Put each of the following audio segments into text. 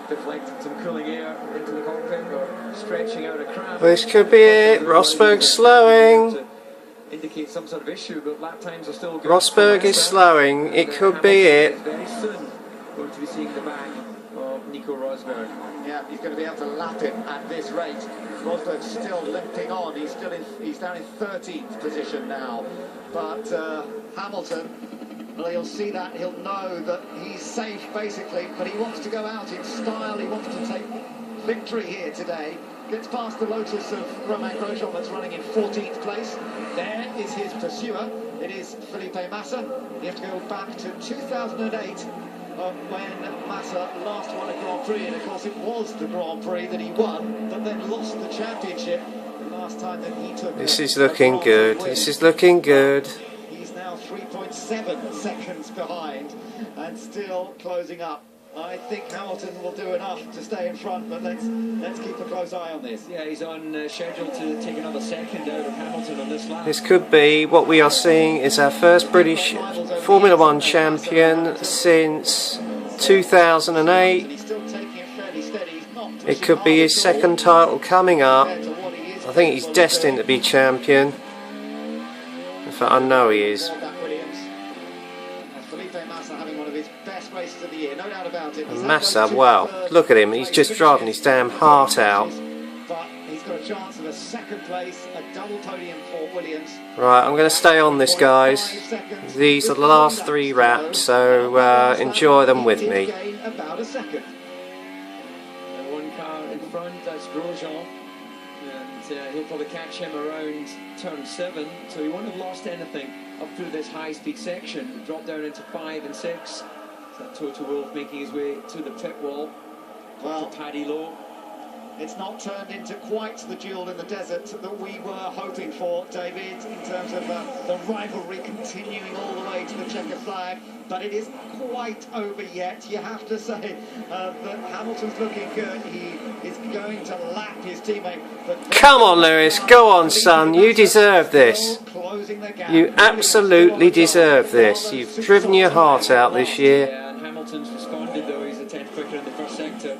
deflecting some cooling air into the cockpit or stretching out a craft. This could be it. Rosberg slowing. Indicate some sort of issue, but lap times are still good. Rosberg is slowing. It could be it. Very soon going to be seeing the back of Nico Rosberg. Yeah, he's going to be able to lap him at this rate. Rosberg's still limping on. He's down in 13th position now. But Hamilton, well, he'll see that. He'll know that he's safe basically. But he wants to go out in style. He wants to take victory here today. Gets past the Lotus of Romain Grosjean that's running in 14th place. There is his pursuer. It is Felipe Massa. You have to go back to 2008 when Massa last won a Grand Prix, and of course it was the Grand Prix that he won that then lost the championship the last time that he took. This is looking good. This is looking good. He's now 3.7 seconds behind and still closing up. I think Hamilton will do enough to stay in front, but let's keep a close eye on this. Yeah, he's on schedule to take another second out of Hamilton on this lap. This could be what we are seeing is our first British Formula One champion since 2008. It could be his second title coming up. I think he's destined to be champion. In fact, I know he is. And Massa, wow, look at him, he's just driving his damn heart out. He's got a chance of a second place, a double podium for Williams. Right, I'm going to stay on this, guys. These are the last 3 laps, so enjoy them with me. About a second. One car in front, that's Grosjean. And he'll probably catch him around turn 7, so he won't have lost anything up through this high-speed section. Drop down into 5 and 6. Toto Wolff making his way to the pit wall. Well, Paddy Lowe. It's not turned into quite the duel in the desert that we were hoping for, David, in terms of the rivalry continuing all the way to the checker flag. But it isn't quite over yet. You have to say that Hamilton's looking good. He is going to lap his teammate. Come on, Lewis. Go on, son. You deserve this. You absolutely deserve this. You've driven your heart out this year. Yeah, and Hamilton's responded, though. He's a 10th quicker in the first sector.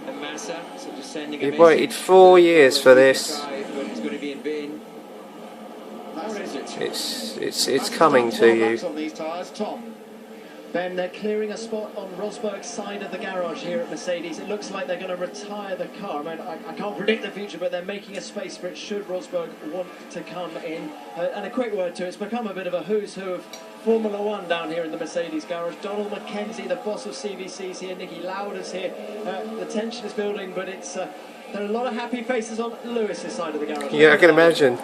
And Massa, so just sending a You've waited 4 years for this. It's going to be in vain. Or is it? It's coming to you. Ben, they're clearing a spot on Rosberg's side of the garage here at Mercedes. It looks like they're going to retire the car. I mean, I can't predict the future, but they're making a space for it should Rosberg want to come in. And a quick word to it, it's become a bit of a who's who of Formula One down here in the Mercedes garage. Donald McKenzie, the boss of CVC's here. Nicky Lauda's here. The tension is building, but it's there are a lot of happy faces on Lewis's side of the garage. Yeah, I can imagine.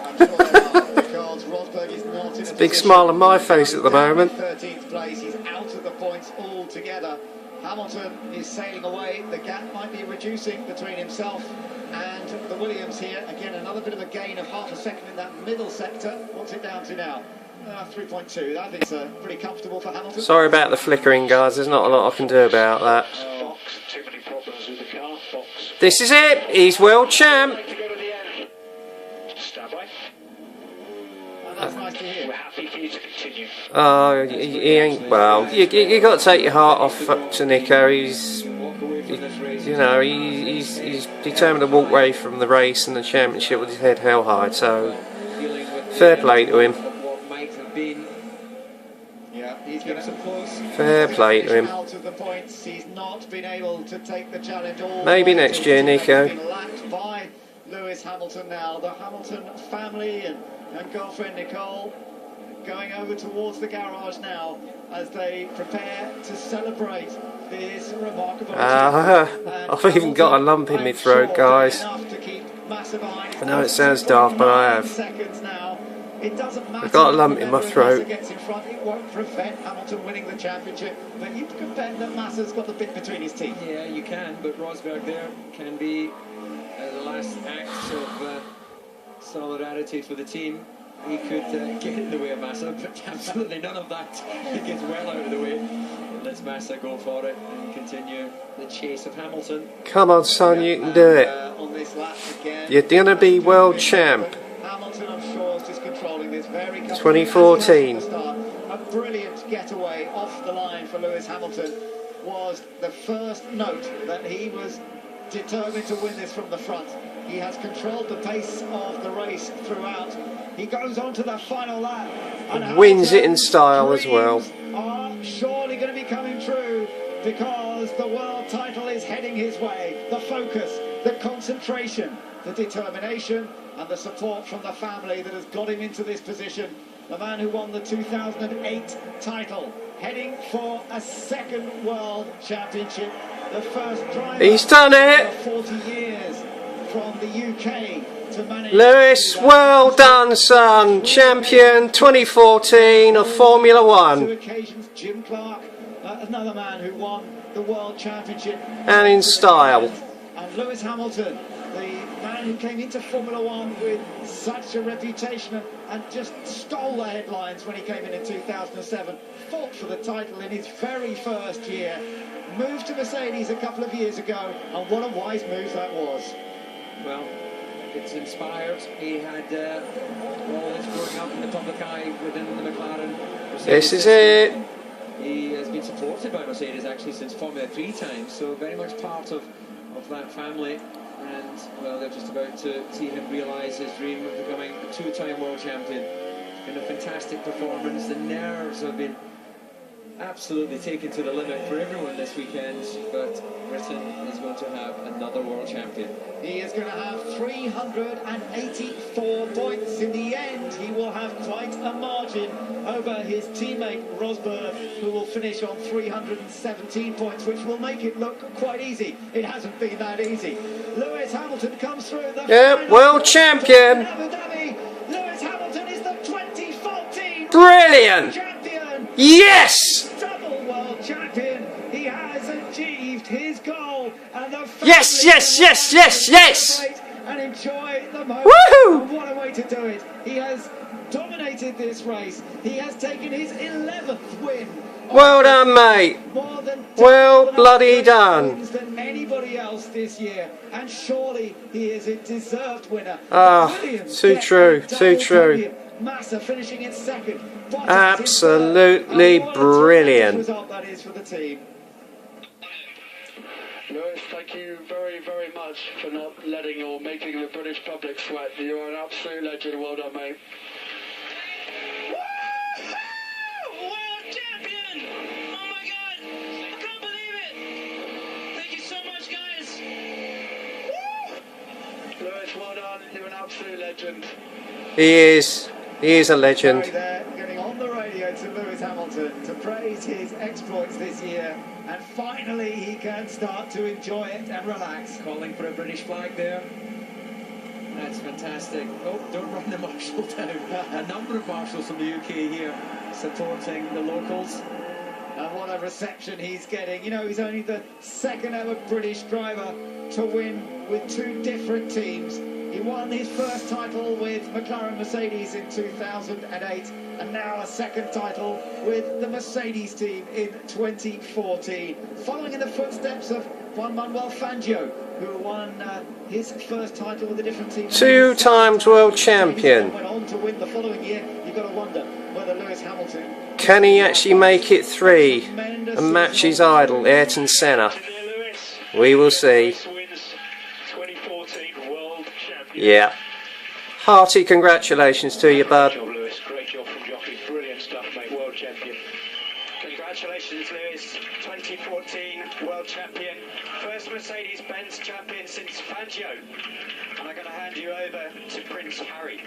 It's a big smile on my face at the moment. 13th place, he's out of the points altogether. Hamilton is sailing away. The gap might be reducing between himself and the Williams here. Again, another bit of a gain of half a second in that middle sector. What's it down to now? 3.2. I think it's pretty comfortable for Hamilton. Sorry about the flickering, guys. There's not a lot I can do about that. Too many problems with the car. This is it. He's world champ. That's nice to hear. We're happy for you to continue. Oh, he ain't well. You got to take your heart off to Nico. He's determined to walk away from the race and the championship with his head held high. So fair play to him. Fair play to him. He's not been able to take the challenge all maybe next year, Nico. Lapped by Lewis Hamilton now. The Hamilton family and girlfriend Nicole going over towards the garage now as they prepare to celebrate this remarkable I've even got a lump in my throat, guys. I know it sounds daft, but I have. It doesn't matter. I've got a lump in my throat. It won't prevent Hamilton winning the championship, but you can bet that Massa's got the bit between his teeth. Yeah, you can, but Rosberg there can be the last acts of solidarity for the team. He could get in the way of Massa, but absolutely none of that. He gets well out of the way. Lets Massa go for it and continue the chase of Hamilton. Come on, son, you can do it. You're gonna be world champ. Hamilton, I'm sure, is just controlling this very 2014. A brilliant getaway off the line for Lewis Hamilton. was the first note that he was determined to win this from the front. He has controlled the pace of the race throughout. He goes on to the final lap. And wins it in style as well. Are surely going to be coming true, because the world title is heading his way. The focus, the concentration, the determination, and the support from the family that has got him into this position. The man who won the 2008 title, heading for a second world championship. The first driver. He's done it! 40 years from the UK to manage. Lewis, well done, son. Champion 2014 of Formula One. Two occasions, Jim Clark, another man who won the world championship. And in style. And Lewis Hamilton, the man who came into Formula One with such a reputation and just stole the headlines when he came in 2007, fought for the title in his very first year, moved to Mercedes a couple of years ago, and what a wise move that was. Well, it's inspired. He had all his growing up in the public eye within the McLaren. Mercedes This is system. it. He has been supported by Mercedes actually since Formula 3 times, so very much part of that family. And well, they're just about to see him realise his dream of becoming a two-time world champion. It's been a fantastic performance. The nerves have been absolutely taken to the limit for everyone this weekend, but Britain is going to have another world champion. He is going to have 384 points. In the end, he will have quite a margin over his teammate Rosberg, who will finish on 317 points, which will make it look quite easy. It hasn't been that easy. Lewis Hamilton comes through the final world champion. Abu Dhabi. Lewis Hamilton is the 2014 Brilliant. champion. Yes! Double world champion. He has achieved his goal. And the Yes, yes, yes, yes, yes! and enjoy the moment. Woohoo! And what a way to do it. He has dominated this race. He has taken his 11th win. Well done, mate. More than Well double bloody wins done. than anybody else this year. And surely he is a deserved winner. Ah, Williams too gets true, a double too true. podium. Massa finishing in second. Bottas in Absolutely third. And what a brilliant. tremendous result that is for the team. Lewis, thank you very, very much for not letting or making the British public sweat. You're an absolute legend. Well done, mate. World champion! Oh my god! I can't believe it! Thank you so much, guys! Lewis, well done. You're an absolute legend. He is a legend. Right there, getting on the radio to Lewis Hamilton to praise his exploits this year, and finally he can start to enjoy it and relax. Calling for a British flag there. That's fantastic. Oh, don't run the marshal down. A number of marshals from the UK here supporting the locals. And what a reception he's getting. You know, he's only the second ever British driver to win with two different teams. He won his first title with McLaren Mercedes in 2008, and now a second title with the Mercedes team in 2014. Following in the footsteps of Juan Manuel Fangio, who won his first title with a different team. 2 times world champion. Went on to win the following year. You've got to wonder whether Lewis Hamilton Can he actually make it 3 and match his idol, Ayrton Senna? We will see. 2014 world champion. Yeah. Hearty congratulations to you, bud. Great job, Lewis. Great job from jockey. Brilliant stuff, mate. World champion. Congratulations, Lewis. 2014 world champion. First Mercedes-Benz champion since Fangio. And I'm going to hand you over to Prince Harry.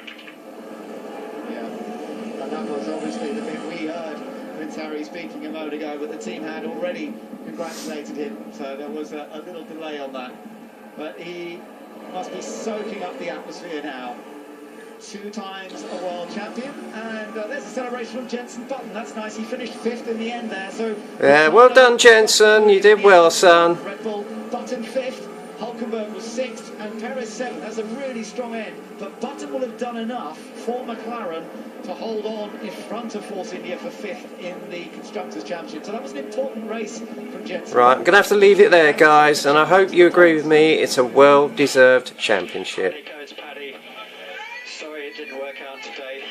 Yeah, and that was obviously the bit we heard Prince Harry speaking a moment ago, but the team had already congratulated him, so there was a little delay on that. But he must be soaking up the atmosphere now. 2 times a world champion, and there's a celebration from Jenson Button. That's nice. He finished 5th in the end there. So Yeah, well done, Jensen. You did well, son. Red Bull, Button 5th, Hulkenberg was 6th, and Perez 7th. That's a really strong end. But Button will have done enough for McLaren to hold on in front of Force India for 5th in the Constructors' Championship. So that was an important race from Jenson. Right, I'm going to have to leave it there, guys, and I hope you agree with me. It's a well-deserved championship. Here goes Paddy. Sorry it didn't work out today.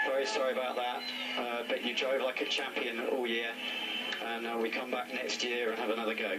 Very sorry about that. But you drove like a champion all year. and we come back next year and have another go.